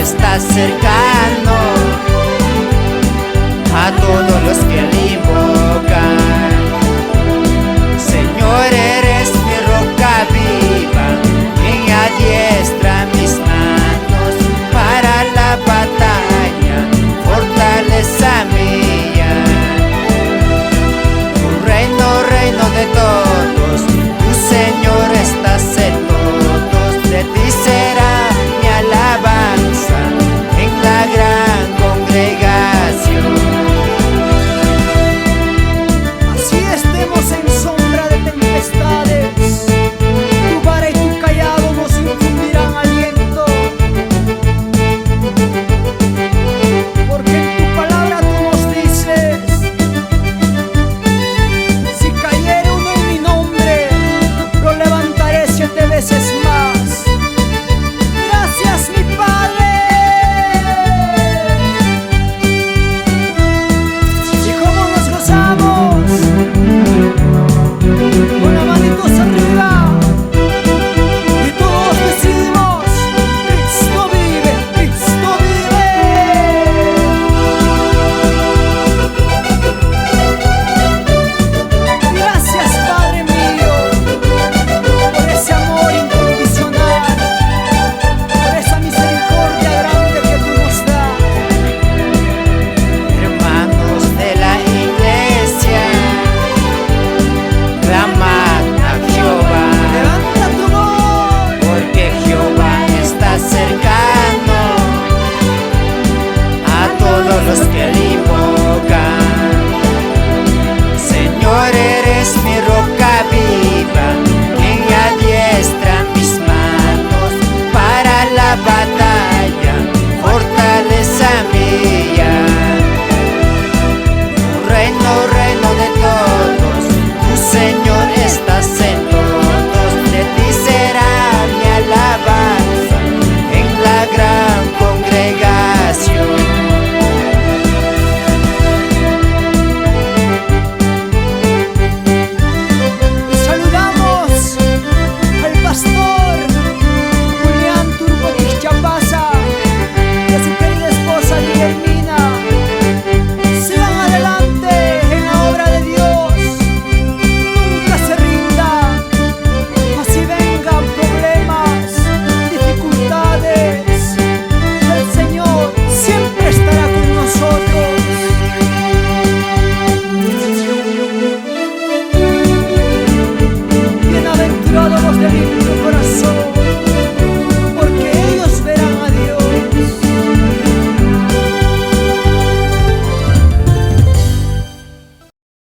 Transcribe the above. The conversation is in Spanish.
está cercano a todos los que le invocan. Señor, eres mi roca viva, quien adiestra mis manos para la batalla, fortaleza mía. Tu reino, reino de todos, tu Señor estás en todos. De ti será mi alabanza en la gran congregación. Así estemos en sombra de tempestades, tu vara y tu callado nos infundirán aliento. Porque en tu palabra tú nos dices: si cayere uno en mi nombre, lo levantaré 7 veces más. Gracias, mi Padre. Y cómo nos gozamos, con las manitos arriba, y todos decimos: Cristo vive, Cristo vive. Gracias, Padre mío, por ese amor incondicional, por esa misericordia grande que tú nos das. Hermanos de la iglesia, clamad a Jehová, Levanta tu voz. porque Jehová está cercano a todos los que le invocan. Señor, eres mi roca viva, quien adiestra mis manos para la batalla, fortaleza mía. Tu reino, reino de todos, tu Señor estás en todos. De ti será mi alabanza en la gran congregación. Y saludamos al pastor Julián Turbo Chapaza y a su querida esposa Guillermina. Sigan adelante en la obra de Dios, nunca se rindan, así vengan problemas, dificultades. El Señor siempre estará con nosotros. Bienaventurados los de limpio corazón,